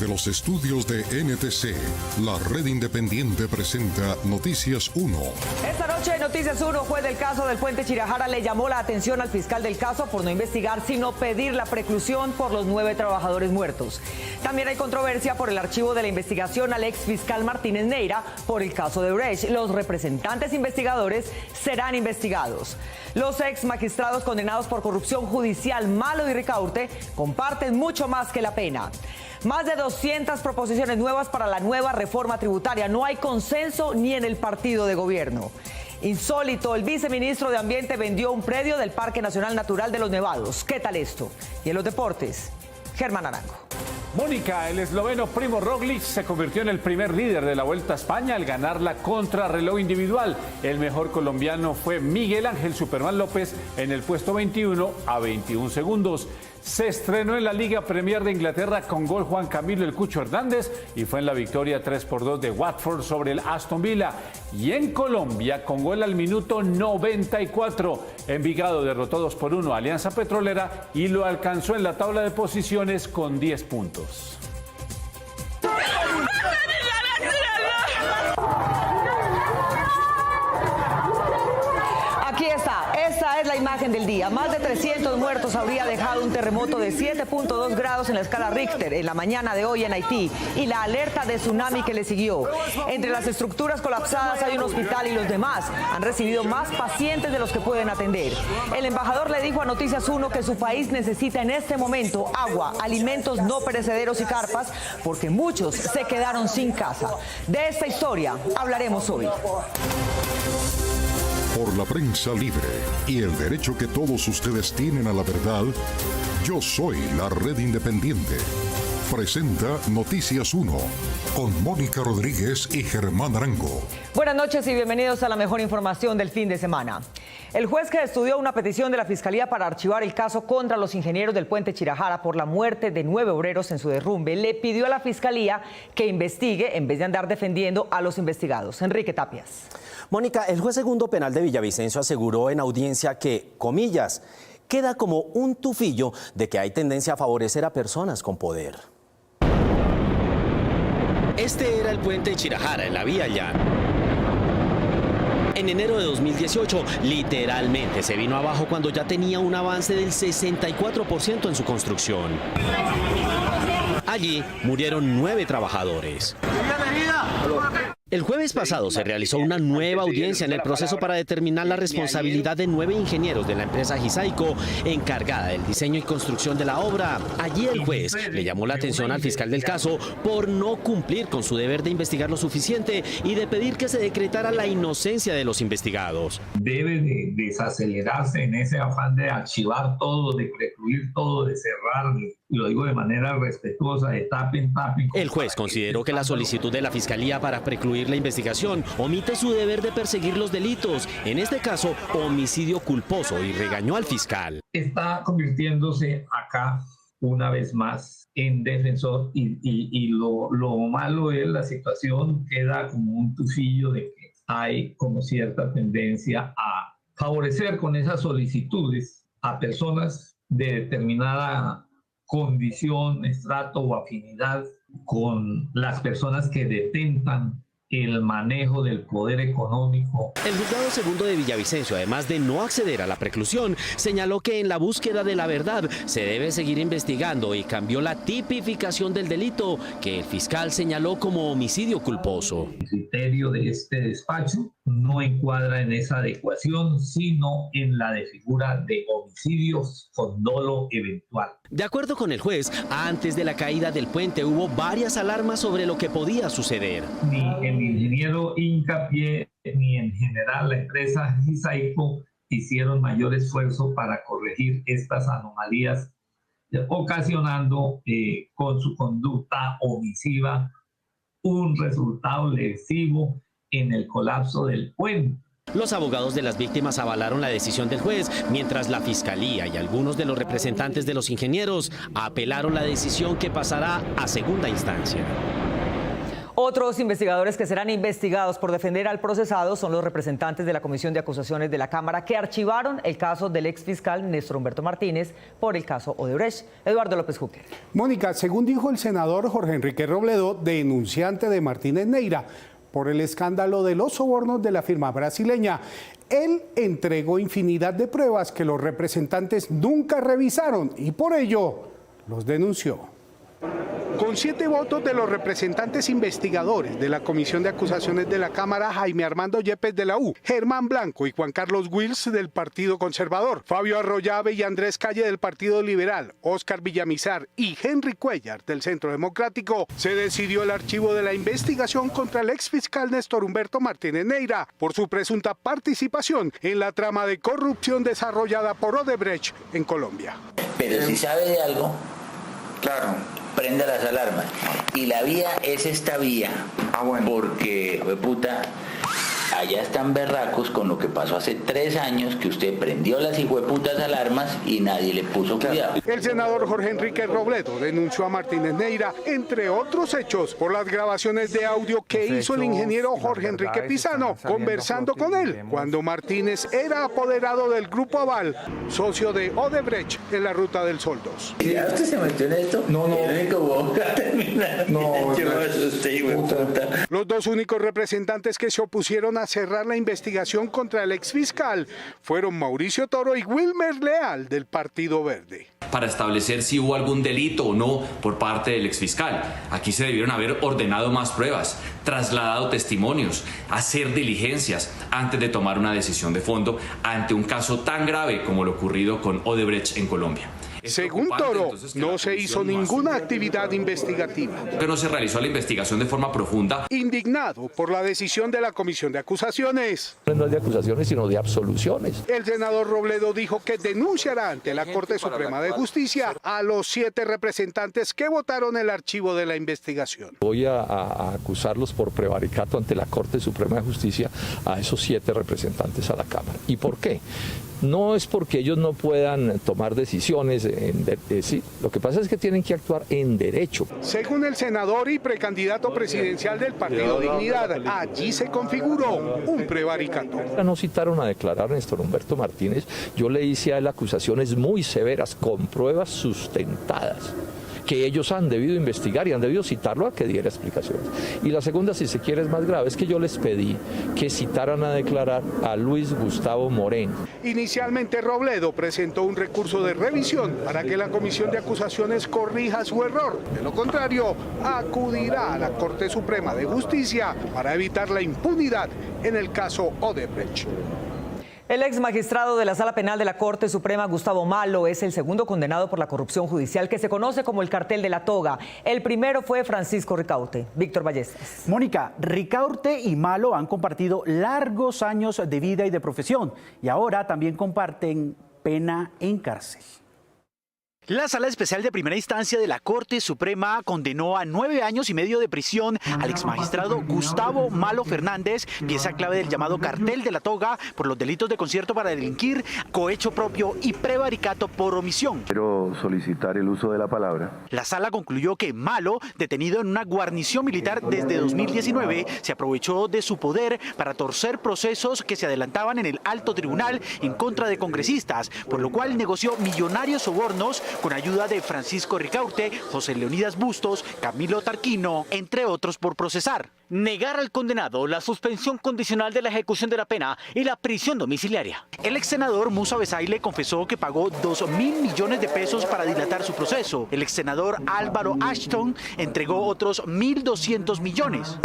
Desde los estudios de NTC, la red independiente presenta Noticias 1. Esta noche en Noticias 1, juez del caso del puente Chirajara le llamó la atención al fiscal del caso por no investigar, sino pedir la preclusión por los 9 trabajadores muertos. También hay controversia por el archivo de la investigación al exfiscal Martínez Neira por el caso de Brecht. Los representantes investigadores serán investigados. Los ex magistrados condenados por corrupción judicial, Malo y Ricaurte comparten mucho más que la pena. Más de 200 proposiciones nuevas para la nueva reforma tributaria. No hay consenso ni en el partido de gobierno. Insólito, el viceministro de Ambiente vendió un predio del Parque Nacional Natural de los Nevados. ¿Qué tal esto? Y en los deportes, Germán Arango. Mónica, el esloveno Primo Roglic se convirtió en el primer líder de la Vuelta a España al ganar la contrarreloj individual. El mejor colombiano fue Miguel Ángel Superman López en el puesto 21 a 21 segundos. Se estrenó en la Liga Premier de Inglaterra con gol Juan Camilo El Cucho Hernández y fue en la victoria 3-2 de Watford sobre el Aston Villa. Y en Colombia con gol al minuto 94. Envigado derrotó 2-1 a Alianza Petrolera y lo alcanzó en la tabla de posiciones con 10 puntos. Aquí está, esta es la imagen del día. Más de 300 muertos habría dejado un terremoto de 7.2 grados en la escala Richter en la mañana de hoy en Haití y la alerta de tsunami que le siguió. Entre las estructuras colapsadas hay un hospital y los demás han recibido más pacientes de los que pueden atender. El embajador le dijo a Noticias 1 que su país necesita en este momento agua, alimentos no perecederos y carpas porque muchos se quedaron sin casa. De esta historia hablaremos hoy. Por la prensa libre y el derecho que todos ustedes tienen a la verdad, yo soy la red independiente. Presenta Noticias 1 con Mónica Rodríguez y Germán Arango. Buenas noches y bienvenidos a la mejor información del fin de semana. El juez que estudió una petición de la Fiscalía para archivar el caso contra los ingenieros del puente Chirajara por la muerte de 9 obreros en su derrumbe le pidió a la Fiscalía que investigue en vez de andar defendiendo a los investigados. Enrique Tapias. Mónica, el juez segundo penal de Villavicencio aseguró en audiencia que, comillas, queda como un tufillo de que hay tendencia a favorecer a personas con poder. Este era el puente Chirajara en la vía llana. En enero de 2018, literalmente se vino abajo cuando ya tenía un avance del 64% en su construcción. Allí murieron 9 trabajadores. El jueves pasado se realizó una nueva audiencia en el proceso para determinar la responsabilidad de 9 ingenieros de la empresa Gisaico encargada del diseño y construcción de la obra. Allí el juez le llamó la atención al fiscal del caso por no cumplir con su deber de investigar lo suficiente y de pedir que se decretara la inocencia de los investigados. Debe de desacelerarse en ese afán de archivar todo, de precluir todo, de cerrar, lo digo de manera respetuosa, de tapen. El juez consideró que la solicitud de la Fiscalía para precluir la investigación omite su deber de perseguir los delitos, en este caso homicidio culposo, y regañó al fiscal. Está convirtiéndose acá una vez más en defensor y lo malo es la situación queda como un tufillo de que hay como cierta tendencia a favorecer con esas solicitudes a personas de determinada condición, estrato o afinidad con las personas que detentan el manejo del poder económico. El juzgado segundo de Villavicencio, además de no acceder a la preclusión, señaló que en la búsqueda de la verdad se debe seguir investigando y cambió la tipificación del delito, que el fiscal señaló como homicidio culposo. El criterio de este despacho no encuadra en esa adecuación, sino en la de figura de homicidios con dolo eventual. De acuerdo con el juez, antes de la caída del puente hubo varias alarmas sobre lo que podía suceder. Ni el ingeniero Hincapié ni en general la empresa Gisaico hicieron mayor esfuerzo para corregir estas anomalías, ocasionando con su conducta omisiva un resultado lesivo en el colapso del puente. Los abogados de las víctimas avalaron la decisión del juez, mientras la Fiscalía y algunos de los representantes de los ingenieros apelaron la decisión que pasará a segunda instancia. Otros investigadores que serán investigados por defender al procesado son los representantes de la Comisión de Acusaciones de la Cámara que archivaron el caso del exfiscal Néstor Humberto Martínez por el caso Odebrecht. Eduardo López Júquer. Mónica, según dijo el senador Jorge Enrique Robledo, denunciante de Martínez Neira, por el escándalo de los sobornos de la firma brasileña, él entregó infinidad de pruebas que los representantes nunca revisaron y por ello los denunció. Con 7 votos de los representantes investigadores de la Comisión de Acusaciones de la Cámara, Jaime Armando Yepes de la U, Germán Blanco y Juan Carlos Wills del Partido Conservador, Fabio Arroyave y Andrés Calle del Partido Liberal, Óscar Villamizar y Henry Cuellar del Centro Democrático, se decidió el archivo de la investigación contra el exfiscal Néstor Humberto Martínez Neira por su presunta participación en la trama de corrupción desarrollada por Odebrecht en Colombia. Pero si sabe de algo, claro, prenda las alarmas. Y la vía es esta vía. Porque, puta, allá están berracos con lo que pasó hace 3 años, que usted prendió las hijueputas alarmas y nadie le puso cuidado. El senador Jorge Enrique Robledo denunció a Martínez Neira, entre otros hechos, por las grabaciones de audio que hizo el ingeniero Jorge Enrique Pizano, conversando con él, cuando Martínez era apoderado del Grupo Aval, socio de Odebrecht en la Ruta del Sol 2. ¿Ya usted se metió en esto? No. Los 2 únicos representantes que se opusieron a cerrar la investigación contra el exfiscal fueron Mauricio Toro y Wilmer Leal del Partido Verde. Para establecer si hubo algún delito o no por parte del exfiscal. Aquí se debieron haber ordenado más pruebas, trasladado testimonios, hacer diligencias antes de tomar una decisión de fondo ante un caso tan grave como lo ocurrido con Odebrecht en Colombia. Según Toro, no se hizo ninguna actividad investigativa. Que no se realizó la investigación de forma profunda. Indignado por la decisión de la Comisión de Acusaciones. No es de acusaciones, sino de absoluciones. El senador Robledo dijo que denunciará ante la Corte Suprema de Justicia a los 7 representantes que votaron el archivo de la investigación. Voy a acusarlos por prevaricato ante la Corte Suprema de Justicia a esos 7 representantes a la Cámara. ¿Y por qué? No es porque ellos no puedan tomar decisiones, sí, lo que pasa es que tienen que actuar en derecho. Según el senador y precandidato presidencial del Partido Dignidad, allí se configuró un prevaricato. No citaron a declarar a Néstor Humberto Martínez, yo le hice a él acusaciones muy severas, con pruebas sustentadas, que ellos han debido investigar y han debido citarlo a que diera explicaciones. Y la segunda, si se quiere, es más grave, es que yo les pedí que citaran a declarar a Luis Gustavo Moreno. Inicialmente Robledo presentó un recurso de revisión para que la Comisión de Acusaciones corrija su error. De lo contrario, acudirá a la Corte Suprema de Justicia para evitar la impunidad en el caso Odebrecht. El ex magistrado de la Sala Penal de la Corte Suprema, Gustavo Malo, es el segundo condenado por la corrupción judicial que se conoce como el cartel de la toga. El primero fue Francisco Ricaurte. Víctor Ballestas. Mónica, Ricaurte y Malo han compartido largos años de vida y de profesión y ahora también comparten pena en cárcel. La Sala Especial de Primera Instancia de la Corte Suprema condenó a 9 años y medio de prisión al exmagistrado Gustavo Malo Fernández, pieza clave del llamado cartel de la toga, por los delitos de concierto para delinquir, cohecho propio y prevaricato por omisión. Quiero solicitar el uso de la palabra. La Sala concluyó que Malo, detenido en una guarnición militar desde 2019, se aprovechó de su poder para torcer procesos que se adelantaban en el alto tribunal en contra de congresistas, por lo cual negoció millonarios sobornos con ayuda de Francisco Ricaurte, José Leonidas Bustos, Camilo Tarquino, entre otros por procesar. Negar al condenado la suspensión condicional de la ejecución de la pena y la prisión domiciliaria. El ex senador Musa Besaile confesó que pagó 2.000 millones de pesos para dilatar su proceso. El ex senador Álvaro Ashton entregó otros 1.200 millones.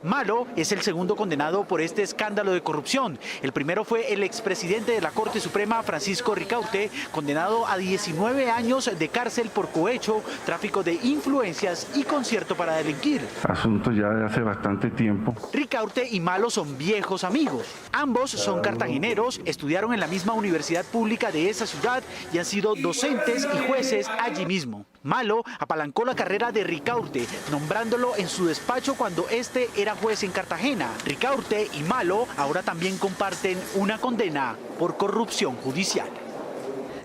Malo es el segundo condenado por este escándalo de corrupción. El primero fue el expresidente de la Corte Suprema, Francisco Ricaurte, condenado a 19 años de cárcel por cohecho, tráfico de influencias y concierto para delinquir. Asunto ya de hace bastante tiempo. Ricaurte y Malo son viejos amigos. Ambos son cartageneros, estudiaron en la misma universidad pública de esa ciudad y han sido docentes y jueces allí mismo. Malo apalancó la carrera de Ricaurte, nombrándolo en su despacho cuando este era juez en Cartagena. Ricaurte y Malo ahora también comparten una condena por corrupción judicial.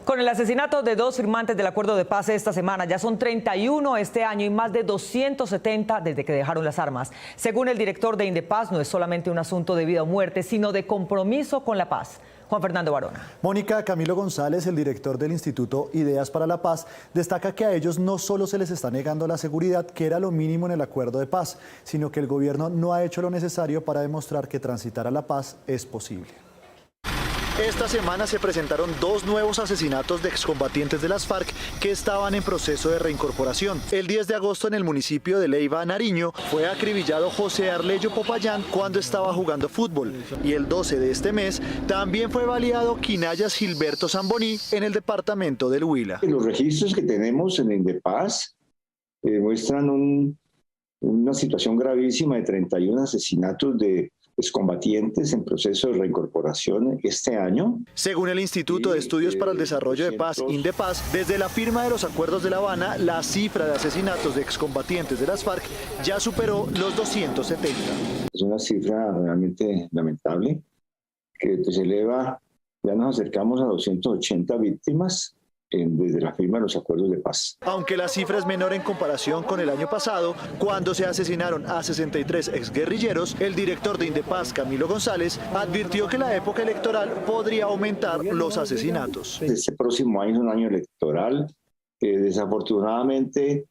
Con el asesinato de 2 firmantes del acuerdo de paz esta semana, ya son 31 este año y más de 270 desde que dejaron las armas. Según el director de Indepaz, no es solamente un asunto de vida o muerte, sino de compromiso con la paz. Juan Fernando Barona. Mónica, Camilo González, el director del Instituto Ideas para la Paz, destaca que a ellos no solo se les está negando la seguridad, que era lo mínimo en el acuerdo de paz, sino que el gobierno no ha hecho lo necesario para demostrar que transitar a la paz es posible. Esta semana se presentaron 2 nuevos asesinatos de excombatientes de las FARC que estaban en proceso de reincorporación. El 10 de agosto en el municipio de Leiva, Nariño, fue acribillado José Arlello Popayán cuando estaba jugando fútbol. Y el 12 de este mes también fue baleado Quinayas Gilberto Zamboní en el departamento del Huila. Los registros que tenemos en Indepaz muestran una situación gravísima de 31 asesinatos de excombatientes en proceso de reincorporación este año. Según el Instituto de Estudios para el Desarrollo de Paz, Indepaz, desde la firma de los acuerdos de La Habana, la cifra de asesinatos de excombatientes de las FARC ya superó los 270. Es una cifra realmente lamentable, que se eleva, ya nos acercamos a 280 víctimas desde la firma de los acuerdos de paz. Aunque la cifra es menor en comparación con el año pasado, cuando se asesinaron a 63 exguerrilleros, el director de Indepaz, Camilo González, advirtió que la época electoral podría aumentar los asesinatos. Este próximo año es un año electoral que desafortunadamente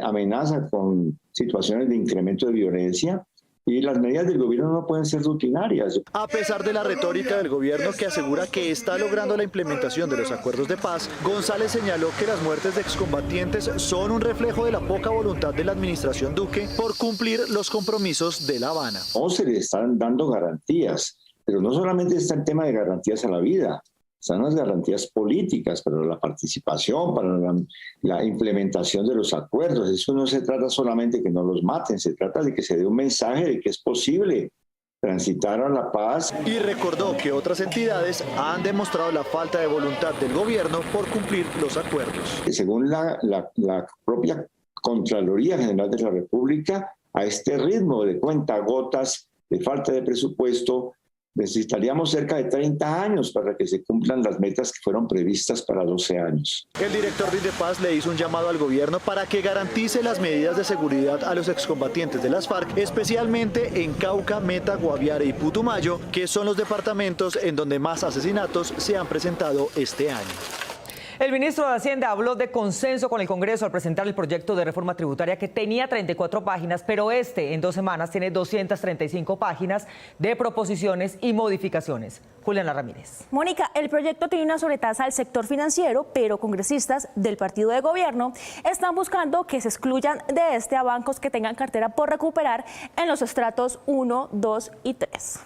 amenaza con situaciones de incremento de violencia. Y las medidas del gobierno no pueden ser rutinarias. A pesar de la retórica del gobierno que asegura que está logrando la implementación de los acuerdos de paz, González señaló que las muertes de excombatientes son un reflejo de la poca voluntad de la administración Duque por cumplir los compromisos de La Habana. No se le están dando garantías, pero no solamente está el tema de garantías a la vida, están las garantías políticas para la participación, para la implementación de los acuerdos. Eso no se trata solamente de que no los maten, se trata de que se dé un mensaje de que es posible transitar a la paz. Y recordó que otras entidades han demostrado la falta de voluntad del gobierno por cumplir los acuerdos. Según la propia Contraloría General de la República, a este ritmo de cuentagotas, de falta de presupuesto, necesitaríamos cerca de 30 años para que se cumplan las metas que fueron previstas para 12 años. El director de Indepaz le hizo un llamado al gobierno para que garantice las medidas de seguridad a los excombatientes de las FARC, especialmente en Cauca, Meta, Guaviare y Putumayo, que son los departamentos en donde más asesinatos se han presentado este año. El ministro de Hacienda habló de consenso con el Congreso al presentar el proyecto de reforma tributaria que tenía 34 páginas, pero en 2 semanas tiene 235 páginas de proposiciones y modificaciones. Juliana Ramírez. Mónica, el proyecto tiene una sobretasa al sector financiero, pero congresistas del partido de gobierno están buscando que se excluyan de este a bancos que tengan cartera por recuperar en los estratos 1, 2 y 3.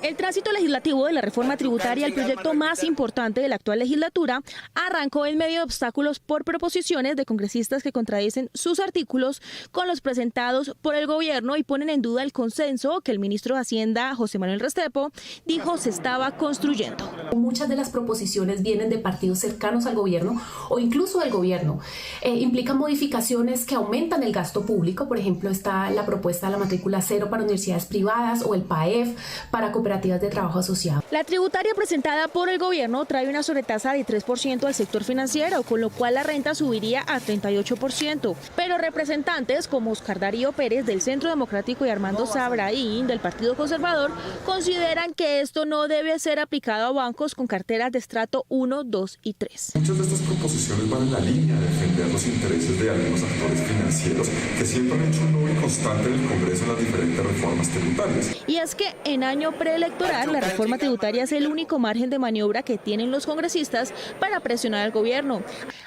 El tránsito legislativo de la reforma tributaria, el proyecto más importante de la actual legislatura, arrancó en medio de obstáculos por proposiciones de congresistas que contradicen sus artículos con los presentados por el gobierno y ponen en duda el consenso que el ministro de Hacienda, José Manuel Restrepo, dijo se estaba construyendo. Muchas de las proposiciones vienen de partidos cercanos al gobierno o incluso del gobierno. Implican modificaciones que aumentan el gasto público. Por ejemplo, está la propuesta de la matrícula cero para universidades privadas o el PAEF para cooperativas de trabajo asociado. La tributaria presentada por el gobierno trae una sobretasa de 3% al sector financiero, con lo cual la renta subiría a 38%. Pero representantes como Oscar Darío Pérez del Centro Democrático y Armando Sabraín del Partido Conservador consideran que esto no debe ser aplicado a bancos con carteras de estrato 1, 2 y 3. Muchas de estas proposiciones van en la línea de defender los intereses de algunos actores financieros que siempre han hecho un lobby constante en el Congreso en las diferentes reformas tributarias. Y es que en año preelectoral, la reforma tributaria es el único margen de maniobra que tienen los congresistas para presionar al gobierno.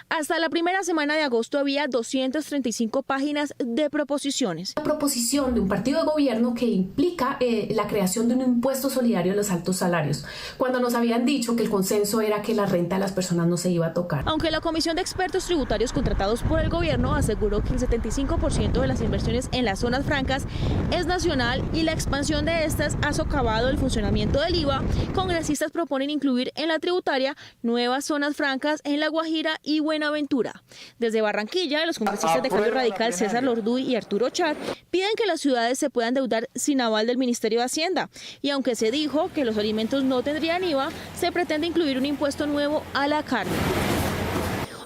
Hasta la primera semana de agosto había 235 páginas de proposiciones. La proposición de un partido de gobierno que implica la creación de un impuesto solidario en los altos salarios, cuando nos habían dicho que el consenso era que la renta de las personas no se iba a tocar. Aunque la Comisión de Expertos Tributarios contratados por el gobierno aseguró que el 75% de las inversiones en las zonas francas es nacional y la expansión de estas ha socavado el funcionamiento del IVA, congresistas proponen incluir en la tributaria nuevas zonas francas en La Guajira y Buenaventura. Desde Barranquilla, los congresistas de Cambio Radical César Lorduy y Arturo Char piden que las ciudades se puedan endeudar sin aval del Ministerio de Hacienda. Y aunque se dijo que los alimentos no tendrían IVA, se pretende incluir un impuesto nuevo a la carne.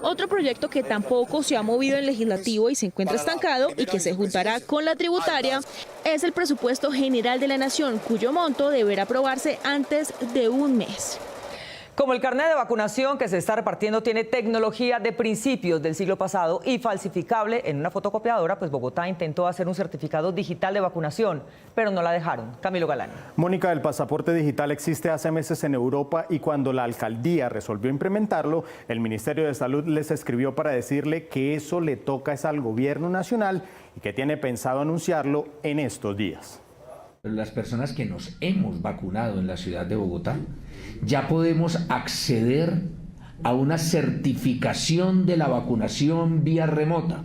Otro proyecto que tampoco se ha movido en el legislativo y se encuentra estancado y que se juntará con la tributaria es el presupuesto general de la Nación, cuyo monto deberá aprobarse antes de un mes. Como el carnet de vacunación que se está repartiendo tiene tecnología de principios del siglo pasado y falsificable en una fotocopiadora, pues Bogotá intentó hacer un certificado digital de vacunación, pero no la dejaron. Camilo Galán. Mónica, el pasaporte digital existe hace meses en Europa y cuando la alcaldía resolvió implementarlo, el Ministerio de Salud les escribió para decirle que eso le toca es al gobierno nacional y que tiene pensado anunciarlo en estos días. Las personas que nos hemos vacunado en la ciudad de Bogotá, ya podemos acceder a una certificación de la vacunación vía remota.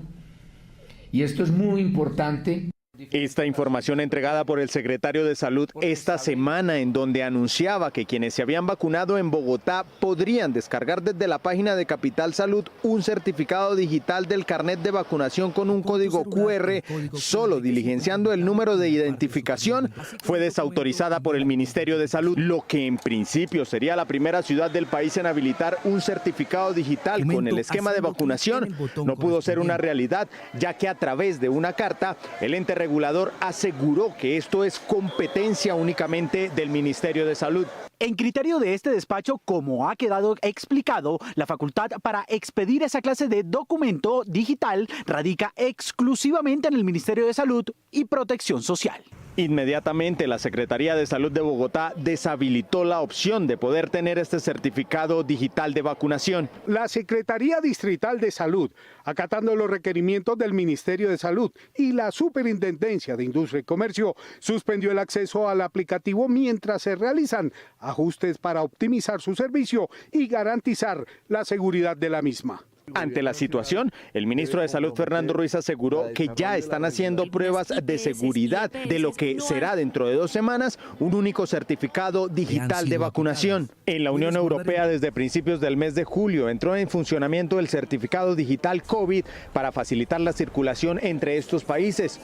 Y esto es muy importante. Esta información entregada por el secretario de Salud esta semana, en donde anunciaba que quienes se habían vacunado en Bogotá podrían descargar desde la página de Capital Salud un certificado digital del carnet de vacunación con un código QR, solo diligenciando el número de identificación, fue desautorizada por el Ministerio de Salud, lo que en principio sería la primera ciudad del país en habilitar un certificado digital con el esquema de vacunación. No pudo ser una realidad, ya que a través de una carta, el ente regulador aseguró que esto es competencia únicamente del Ministerio de Salud. En criterio de este despacho, como ha quedado explicado, la facultad para expedir esa clase de documento digital radica exclusivamente en el Ministerio de Salud y Protección Social. Inmediatamente la Secretaría de Salud de Bogotá deshabilitó la opción de poder tener este certificado digital de vacunación. La Secretaría Distrital de Salud, acatando los requerimientos del Ministerio de Salud y la Superintendencia de Industria y Comercio, suspendió el acceso al aplicativo mientras se realizan ajustes para optimizar su servicio y garantizar la seguridad de la misma. Ante la situación, el ministro de Salud, Fernando Ruiz, aseguró que ya están haciendo pruebas de seguridad de lo que será dentro de 2 semanas un único certificado digital de vacunación. En la Unión Europea, desde principios del mes de julio, entró en funcionamiento el certificado digital COVID para facilitar la circulación entre estos países.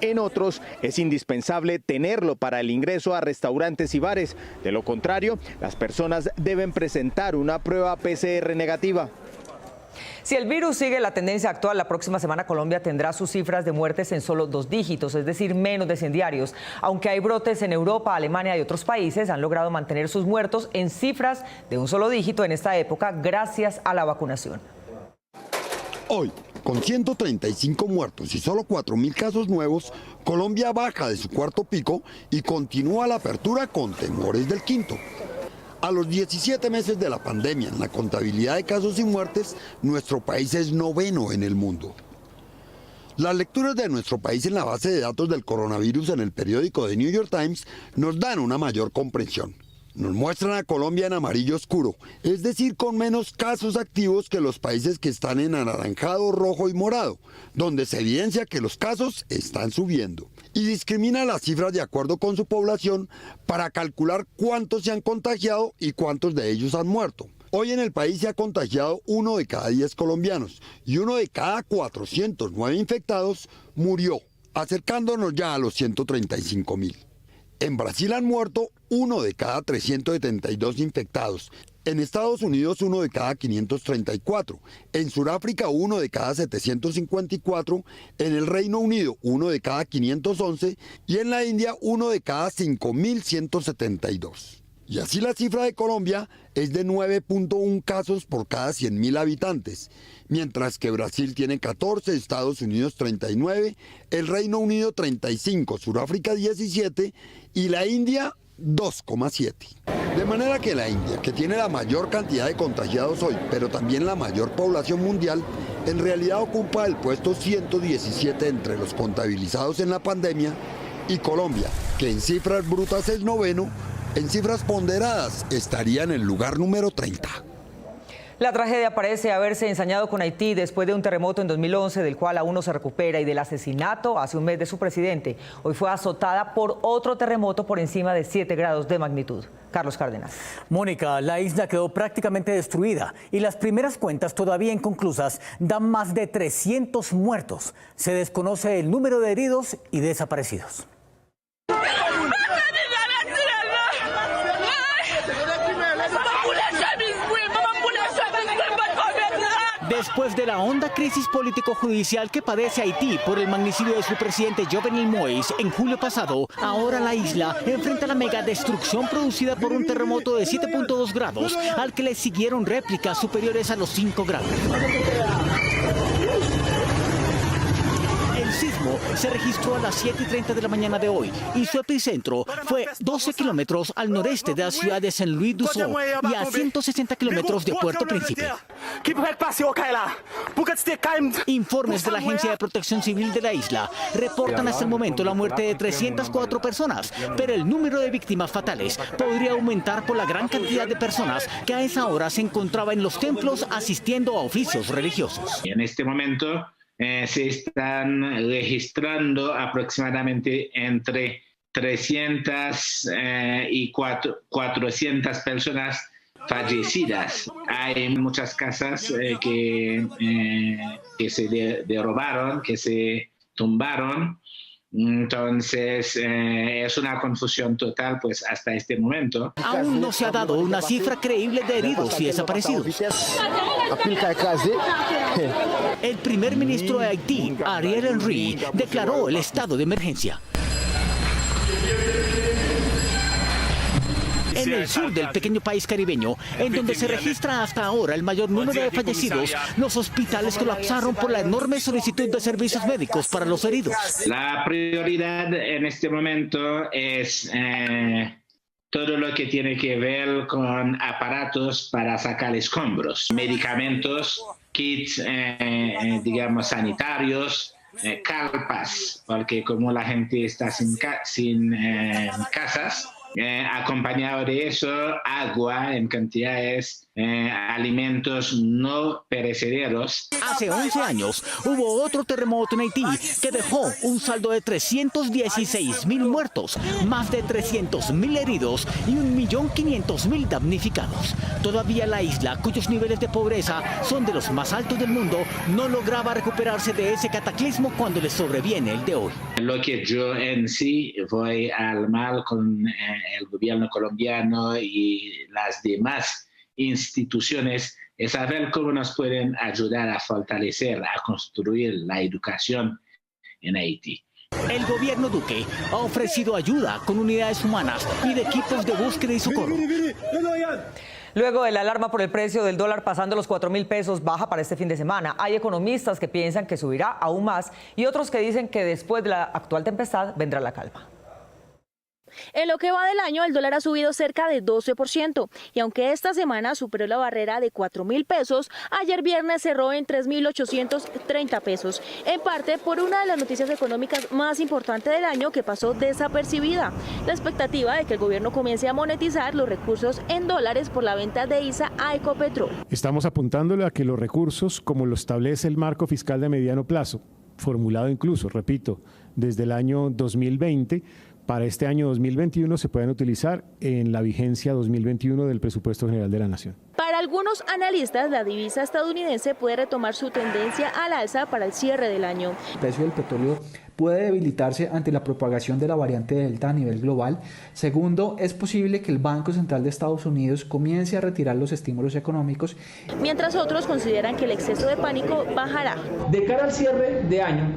En otros, es indispensable tenerlo para el ingreso a restaurantes y bares. De lo contrario, las personas deben presentar una prueba PCR negativa. Si el virus sigue la tendencia actual, la próxima semana Colombia tendrá sus cifras de muertes en solo 2 dígitos, es decir, menos de 100 diarios. Aunque hay brotes en Europa, Alemania y otros países, han logrado mantener sus muertos en cifras de un solo dígito en esta época gracias a la vacunación. Hoy, con 135 muertos y solo 4.000 casos nuevos, Colombia baja de su cuarto pico y continúa la apertura con temores del quinto. A los 17 meses de la pandemia, en la contabilidad de casos y muertes, nuestro país es 9º en el mundo. Las lecturas de nuestro país en la base de datos del coronavirus en el periódico The New York Times nos dan una mayor comprensión. Nos muestran a Colombia en amarillo oscuro, es decir, con menos casos activos que los países que están en anaranjado, rojo y morado, donde se evidencia que los casos están subiendo. Y discrimina las cifras de acuerdo con su población para calcular cuántos se han contagiado y cuántos de ellos han muerto. Hoy en el país se ha contagiado 1 de cada 10 colombianos y 1 de cada 409 infectados murió, acercándonos ya a los 135.000. En Brasil han muerto 1 de cada 372 infectados. En Estados Unidos 1 de cada 534. En Sudáfrica 1 de cada 754. En el Reino Unido 1 de cada 511. Y en la India 1 de cada 5.172. Y así la cifra de Colombia es de 9.1 casos por cada 100.000 habitantes, mientras que Brasil tiene 14, Estados Unidos 39, el Reino Unido 35, Sudáfrica 17 y la India 2,7. De manera que la India, que tiene la mayor cantidad de contagiados hoy, pero también la mayor población mundial, en realidad ocupa el puesto 117 entre los contabilizados en la pandemia, y Colombia, que en cifras brutas es 9º, en cifras ponderadas estaría en el lugar número 30. La tragedia parece haberse ensañado con Haití después de un terremoto en 2011, del cual aún no se recupera, y del asesinato hace un mes de su presidente. Hoy fue azotada por otro terremoto por encima de 7 grados de magnitud. Carlos Cárdenas. Mónica, la isla quedó prácticamente destruida y las primeras cuentas, todavía inconclusas, dan más de 300 muertos. Se desconoce el número de heridos y desaparecidos. Después de la honda crisis político-judicial que padece Haití por el magnicidio de su presidente Jovenel Moïse en julio pasado, ahora la isla enfrenta la megadestrucción producida por un terremoto de 7.2 grados, al que le siguieron réplicas superiores a los 5 grados. El sismo se registró a las 7:30 de la mañana de hoy y su epicentro fue 12 kilómetros al noreste de la ciudad de Saint Louis du Sault y a 160 kilómetros de Puerto Príncipe. Informes de la Agencia de Protección Civil de la isla reportan hasta el momento la muerte de 304 personas, pero el número de víctimas fatales podría aumentar por la gran cantidad de personas que a esa hora se encontraba en los templos asistiendo a oficios religiosos. En este momento se están registrando aproximadamente entre 300 y 400 personas fallecidas. Hay muchas casas que se derrumbaron, que se tumbaron. Entonces es una confusión total pues hasta este momento. Aún no se ha dado una cifra creíble de heridos y desaparecidos. El primer ministro de Haití, Ariel Henry, declaró el estado de emergencia. En el sur del pequeño país caribeño, en donde se registra hasta ahora el mayor número de fallecidos, los hospitales colapsaron por la enorme solicitud de servicios médicos para los heridos. La prioridad en este momento es todo lo que tiene que ver con aparatos para sacar escombros, medicamentos, kits, digamos, sanitarios, carpas, porque como la gente está sin casas, acompañado de eso, agua en cantidades, alimentos no perecederos. Hace 11 años hubo otro terremoto en Haití que dejó un saldo de 316.000 muertos, más de 300.000 heridos y 1.500.000 damnificados. Todavía la isla, cuyos niveles de pobreza son de los más altos del mundo, no lograba recuperarse de ese cataclismo cuando le sobreviene el de hoy. Lo que yo en sí voy al mal con el gobierno colombiano y las demás instituciones es saber cómo nos pueden ayudar a fortalecer, a construir la educación en Haití. El gobierno Duque ha ofrecido ayuda con unidades humanas y de equipos de búsqueda y socorro. Luego de la alarma por el precio del dólar pasando los 4.000 pesos baja para este fin de semana, hay economistas que piensan que subirá aún más y otros que dicen que después de la actual tempestad vendrá la calma. En lo que va del año, el dólar ha subido cerca de 12% y aunque esta semana superó la barrera de 4.000 pesos, ayer viernes cerró en 3.830 pesos, en parte por una de las noticias económicas más importantes del año que pasó desapercibida, la expectativa de que el gobierno comience a monetizar los recursos en dólares por la venta de ISA a Ecopetrol. Estamos apuntándole a que los recursos, como lo establece el marco fiscal de mediano plazo, formulado incluso, repito, desde el año 2020, para este año 2021 se pueden utilizar en la vigencia 2021 del Presupuesto General de la Nación. Para algunos analistas, la divisa estadounidense puede retomar su tendencia al alza para el cierre del año. El precio del petróleo puede debilitarse ante la propagación de la variante Delta a nivel global. Segundo, es posible que el Banco Central de Estados Unidos comience a retirar los estímulos económicos. Mientras otros consideran que el exceso de pánico bajará. De cara al cierre de año,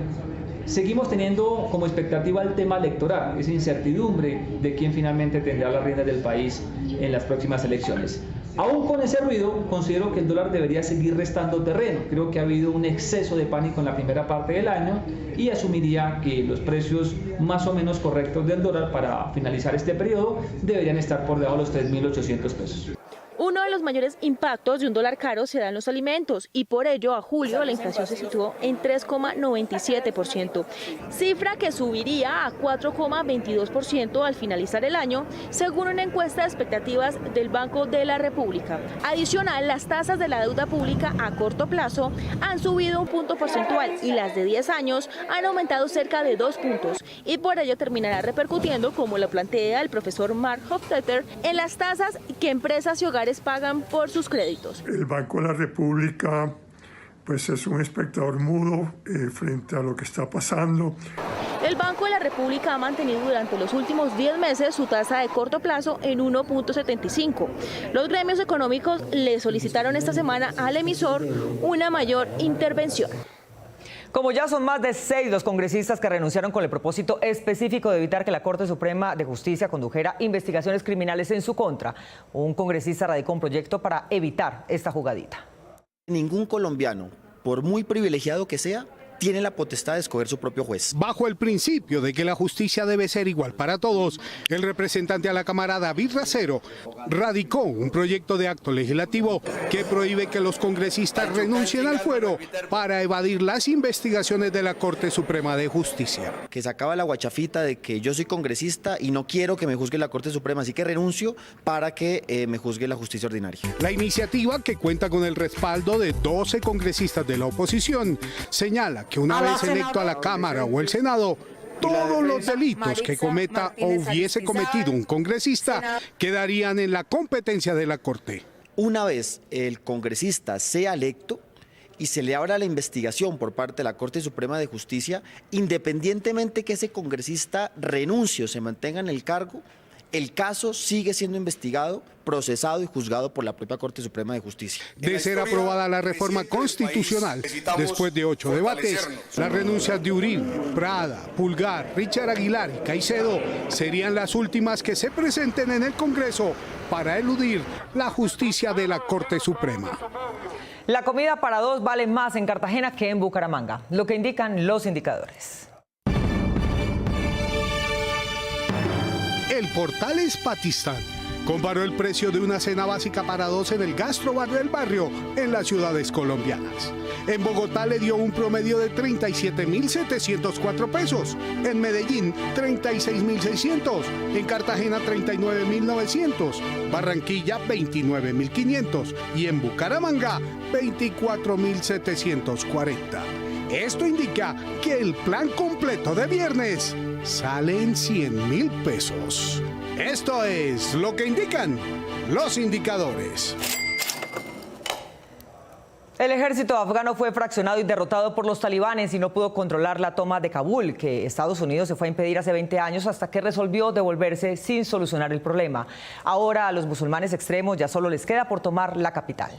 seguimos teniendo como expectativa el tema electoral, esa incertidumbre de quién finalmente tendrá las riendas del país en las próximas elecciones. Aún con ese ruido, considero que el dólar debería seguir restando terreno. Creo que ha habido un exceso de pánico en la primera parte del año y asumiría que los precios más o menos correctos del dólar para finalizar este periodo deberían estar por debajo de los 3.800 pesos. Uno de los mayores impactos de un dólar caro se da en los alimentos y por ello a julio la inflación se situó en 3,97%, cifra que subiría a 4,22% al finalizar el año, según una encuesta de expectativas del Banco de la República. Adicional, las tasas de la deuda pública a corto plazo han subido un punto porcentual y las de 10 años han aumentado cerca de 2 puntos y por ello terminará repercutiendo, como lo plantea el profesor Mark Hofstetter, en las tasas que empresas y hogares pagan por sus créditos. El Banco de la República pues es un espectador mudo frente a lo que está pasando. El Banco de la República ha mantenido durante los últimos 10 meses su tasa de corto plazo en 1.75. Los gremios económicos le solicitaron esta semana al emisor una mayor intervención. Como ya son más de 6 los congresistas que renunciaron con el propósito específico de evitar que la Corte Suprema de Justicia condujera investigaciones criminales en su contra, un congresista radicó un proyecto para evitar esta jugadita. Ningún colombiano, por muy privilegiado que sea, tiene la potestad de escoger su propio juez. Bajo el principio de que la justicia debe ser igual para todos, el representante a la Cámara, David Racero, radicó un proyecto de acto legislativo que prohíbe que los congresistas renuncien al fuero para evadir las investigaciones de la Corte Suprema de Justicia. Que sacaba la guachafita de que yo soy congresista y no quiero que me juzgue la Corte Suprema, así que renuncio para que me juzgue la justicia ordinaria. La iniciativa, que cuenta con el respaldo de 12 congresistas de la oposición, señala que una vez electo a la Cámara o el Senado, todos los delitos que cometa o hubiese cometido un congresista quedarían en la competencia de la Corte. Una vez el congresista sea electo y se le abra la investigación por parte de la Corte Suprema de Justicia, independientemente que ese congresista renuncie o se mantenga en el cargo, el caso sigue siendo investigado, procesado y juzgado por la propia Corte Suprema de Justicia. De ser aprobada la reforma constitucional, después de 8 debates, las renuncias de Uribe, Prada, Pulgar, Richard Aguilar y Caicedo serían las últimas que se presenten en el Congreso para eludir la justicia de la Corte Suprema. La comida para 2 vale más en Cartagena que en Bucaramanga, lo que indican los indicadores. El portal Spatistán comparó el precio de una cena básica para 2 en el Gastrobar del Barrio en las ciudades colombianas. En Bogotá le dio un promedio de 37.704 pesos, en Medellín 36.600, en Cartagena 39.900, Barranquilla 29.500 y en Bucaramanga 24.740. Esto indica que el plan completo de viernes sale en 100.000 pesos. Esto es lo que indican los indicadores. El ejército afgano fue fraccionado y derrotado por los talibanes y no pudo controlar la toma de Kabul, que Estados Unidos se fue a impedir hace 20 años hasta que resolvió devolverse sin solucionar el problema. Ahora a los musulmanes extremos ya solo les queda por tomar la capital.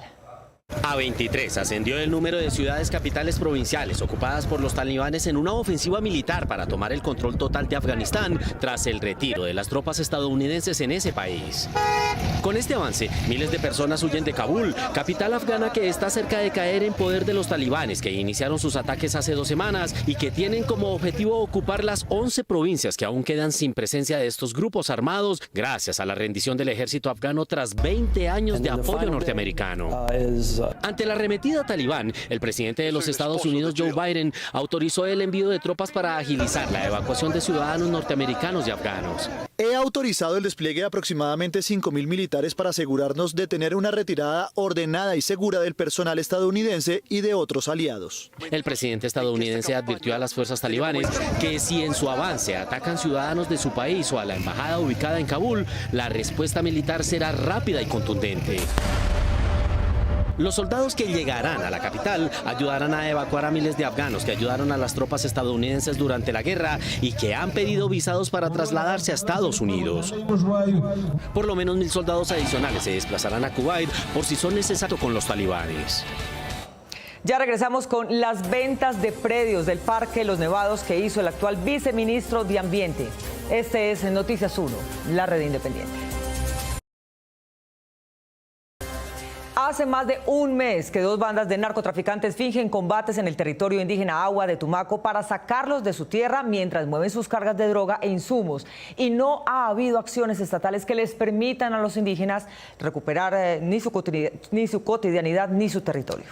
A 23 ascendió el número de ciudades capitales provinciales ocupadas por los talibanes en una ofensiva militar para tomar el control total de Afganistán tras el retiro de las tropas estadounidenses en ese país. Con este avance, miles de personas huyen de Kabul, capital afgana que está cerca de caer en poder de los talibanes, que iniciaron sus ataques hace 2 semanas y que tienen como objetivo ocupar las 11 provincias que aún quedan sin presencia de estos grupos armados gracias a la rendición del ejército afgano tras 20 años de apoyo norteamericano. Ante la arremetida talibán, el presidente de los Estados Unidos, Joe Biden, autorizó el envío de tropas para agilizar la evacuación de ciudadanos norteamericanos y afganos. He autorizado el despliegue de aproximadamente 5.000 militares para asegurarnos de tener una retirada ordenada y segura del personal estadounidense y de otros aliados. El presidente estadounidense advirtió a las fuerzas talibanes que si en su avance atacan ciudadanos de su país o a la embajada ubicada en Kabul, la respuesta militar será rápida y contundente. Los soldados que llegarán a la capital ayudarán a evacuar a miles de afganos que ayudaron a las tropas estadounidenses durante la guerra y que han pedido visados para trasladarse a Estados Unidos. Por lo menos 1.000 soldados adicionales se desplazarán a Kuwait por si son necesarios con los talibanes. Ya regresamos con las ventas de predios del Parque Los Nevados que hizo el actual viceministro de Ambiente. Este es Noticias 1, la red independiente. Hace más de un mes que dos bandas de narcotraficantes fingen combates en el territorio indígena Agua de Tumaco para sacarlos de su tierra mientras mueven sus cargas de droga e insumos. Y no ha habido acciones estatales que les permitan a los indígenas recuperar ni su cotidianidad ni su territorio.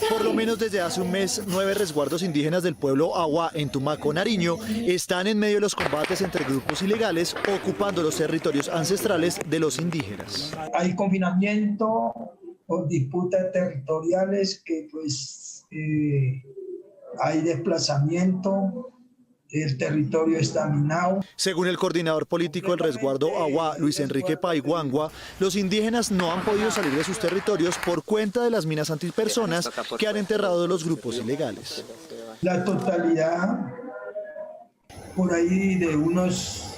Por lo menos desde hace un mes, 9 resguardos indígenas del pueblo Agua en Tumaco, Nariño, están en medio de los combates entre grupos ilegales ocupando los territorios ancestrales de los indígenas. Hay confinamiento por disputas territoriales que pues hay desplazamiento. El territorio está minado. Según el coordinador político del resguardo Agua, Luis Enrique Paiguangua, los indígenas no han podido salir de sus territorios por cuenta de las minas antipersonas que han enterrado los grupos ilegales. La totalidad, por ahí de unos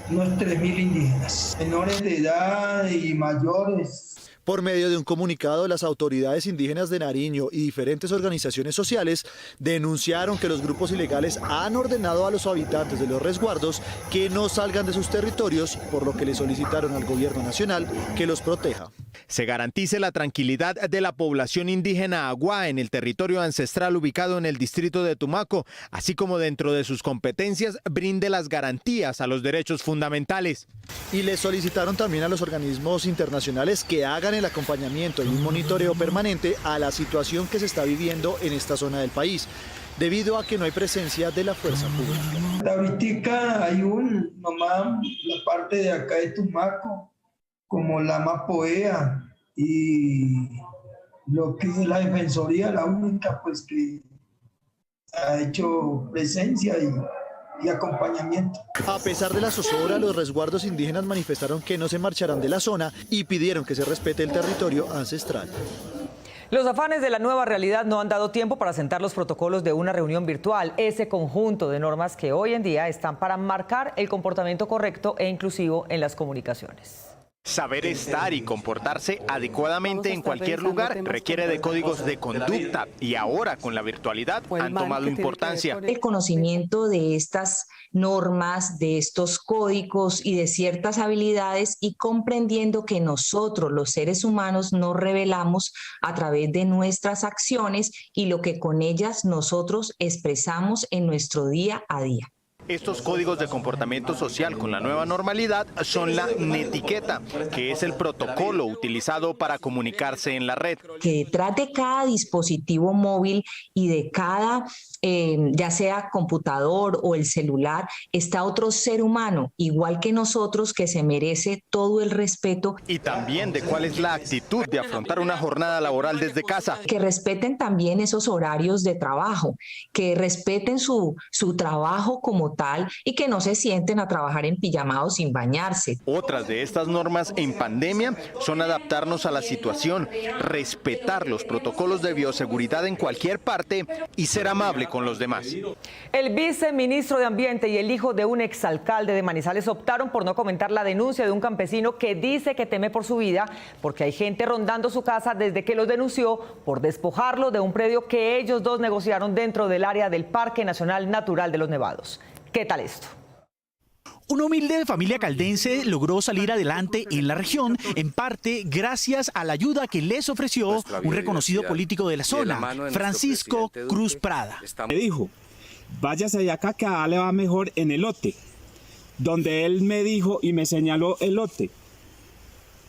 3.000 indígenas, menores de edad y mayores. Por medio de un comunicado, las autoridades indígenas de Nariño y diferentes organizaciones sociales denunciaron que los grupos ilegales han ordenado a los habitantes de los resguardos que no salgan de sus territorios, por lo que le solicitaron al gobierno nacional que los proteja. Se garantice la tranquilidad de la población indígena Agua en el territorio ancestral ubicado en el distrito de Tumaco, así como dentro de sus competencias brinde las garantías a los derechos fundamentales. Y le solicitaron también a los organismos internacionales que hagan el acompañamiento y un monitoreo permanente a la situación que se está viviendo en esta zona del país, debido a que no hay presencia de la fuerza pública. Ahorita hay nomás la parte de acá de Tumaco, como la Mapoea, y lo que es la Defensoría, la única pues que ha hecho presencia y acompañamiento. A pesar de la zozobra, los resguardos indígenas manifestaron que no se marcharán de la zona y pidieron que se respete el territorio ancestral. Los afanes de la nueva realidad no han dado tiempo para sentar los protocolos de una reunión virtual, ese conjunto de normas que hoy en día están para marcar el comportamiento correcto e inclusivo en las comunicaciones. Saber estar y comportarse adecuadamente en cualquier lugar requiere de códigos de conducta y ahora con la virtualidad han tomado importancia. El conocimiento de estas normas, de estos códigos y de ciertas habilidades y comprendiendo que nosotros los seres humanos nos revelamos a través de nuestras acciones y lo que con ellas nosotros expresamos en nuestro día a día. Estos códigos de comportamiento social con la nueva normalidad son la netiqueta, que es el protocolo utilizado para comunicarse en la red. Que detrás de cada dispositivo móvil y de cada, ya sea computador o el celular, está otro ser humano, igual que nosotros, que se merece todo el respeto. Y también de cuál es la actitud de afrontar una jornada laboral desde casa. Que respeten también esos horarios de trabajo, que respeten su trabajo como tal y que no se sienten a trabajar en pijamados sin bañarse. Otras de estas normas en pandemia son adaptarnos a la situación, respetar los protocolos de bioseguridad en cualquier parte y ser amable con los demás. El viceministro de Ambiente y el hijo de un exalcalde de Manizales optaron por no comentar la denuncia de un campesino que dice que teme por su vida porque hay gente rondando su casa desde que los denunció por despojarlo de un predio que ellos dos negociaron dentro del área del Parque Nacional Natural de los Nevados. ¿Qué tal esto? Una humilde familia caldense logró salir adelante en la región, en parte gracias a la ayuda que les ofreció un reconocido político de la zona, Francisco Cruz Prada. Me dijo, váyase de acá que a le va mejor en el lote, donde él me dijo y me señaló el lote.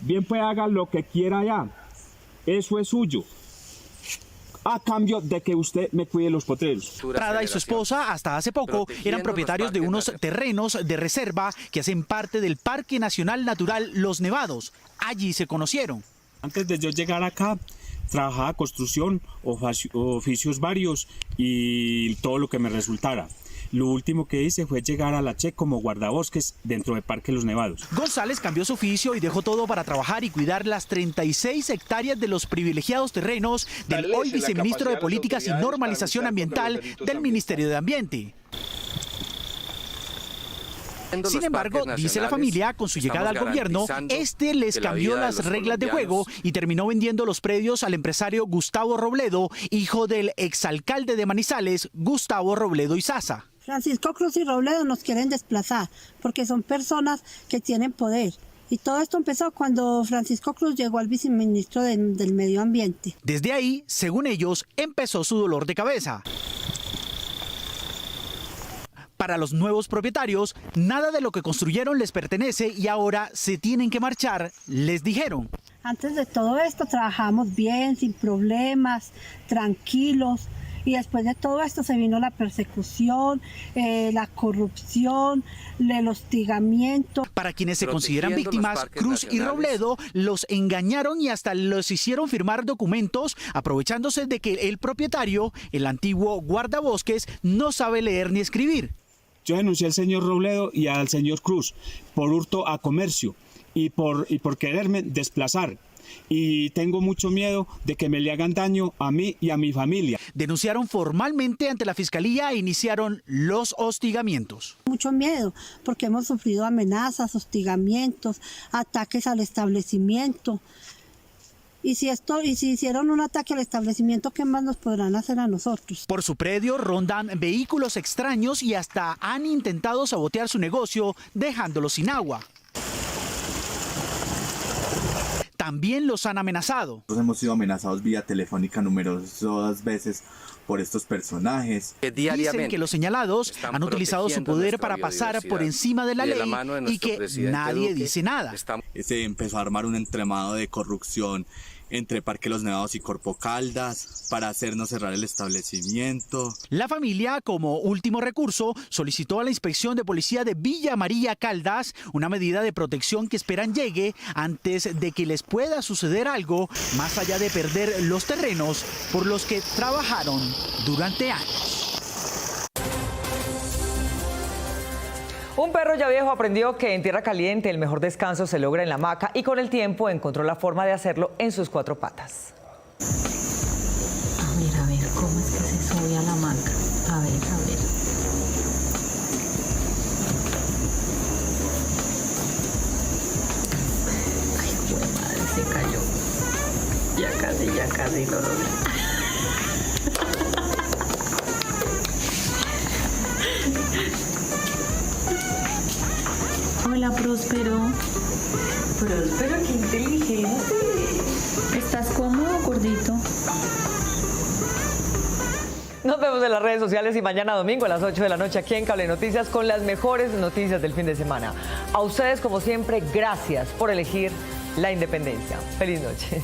Bien, pues haga lo que quiera allá, eso es suyo, a cambio de que usted me cuide los potreros. Prada y su esposa hasta hace poco eran propietarios de unos terrenos de reserva que hacen parte del Parque Nacional Natural Los Nevados. Allí se conocieron. Antes de yo llegar acá, trabajaba construcción, oficios varios y todo lo que me resultara. Lo último que hice fue llegar a la CHE como guardabosques dentro del Parque Los Nevados. González cambió su oficio y dejó todo para trabajar y cuidar las 36 hectáreas de los privilegiados terrenos del hoy viceministro de Políticas y Normalización Ambiental del Ministerio de Ambiente. Sin embargo, dice la familia, con su llegada al gobierno, este les cambió las reglas de juego y terminó vendiendo los predios al empresario Gustavo Robledo, hijo del exalcalde de Manizales, Gustavo Robledo Izaza. Francisco Cruz y Robledo nos quieren desplazar porque son personas que tienen poder Y todo esto empezó cuando Francisco Cruz llegó al viceministro del Medio Ambiente. Desde ahí, según ellos, empezó su dolor de cabeza. Para los nuevos propietarios, nada de lo que construyeron les pertenece y ahora se tienen que marchar, les dijeron. Antes de todo esto trabajamos bien, sin problemas, tranquilos. Y después de todo esto se vino la persecución, la corrupción, el hostigamiento. Para quienes se consideran víctimas, Cruz y Robledo los engañaron y hasta los hicieron firmar documentos, aprovechándose de que el propietario, el antiguo guardabosques, no sabe leer ni escribir. Yo denuncié al señor Robledo y al señor Cruz por hurto a comercio y por quererme desplazar. Y tengo mucho miedo de que me le hagan daño a mí y a mi familia. Denunciaron formalmente ante la Fiscalía e iniciaron los hostigamientos. Mucho miedo, porque hemos sufrido amenazas, hostigamientos, ataques al establecimiento. Y si hicieron un ataque al establecimiento, ¿qué más nos podrán hacer a nosotros? Por su predio rondan vehículos extraños y hasta han intentado sabotear su negocio, dejándolo sin agua. También los han amenazado. Hemos sido amenazados vía telefónica numerosas veces por estos personajes. Dicen que los señalados han utilizado su poder para pasar por encima de la ley y que nadie dice nada. Se empezó a armar un entramado de corrupción entre Parque Los Nevados y Corpo Caldas para hacernos cerrar el establecimiento. La familia, como último recurso, solicitó a la Inspección de Policía de Villa María Caldas una medida de protección que esperan llegue antes de que les pueda suceder algo, más allá de perder los terrenos por los que trabajaron durante años. Un perro ya viejo aprendió que en tierra caliente el mejor descanso se logra en la hamaca y con el tiempo encontró la forma de hacerlo en sus 4 patas. A ver, ¿cómo es que se sube a la hamaca? A ver. Ay, jue madre, se cayó. Ya casi lo logré. Hola, Próspero. Próspero, qué inteligente. ¿Estás cómodo, gordito? Nos vemos en las redes sociales y mañana domingo a las 8 de la noche aquí en Cable Noticias con las mejores noticias del fin de semana. A ustedes, como siempre, gracias por elegir la independencia. Feliz noche.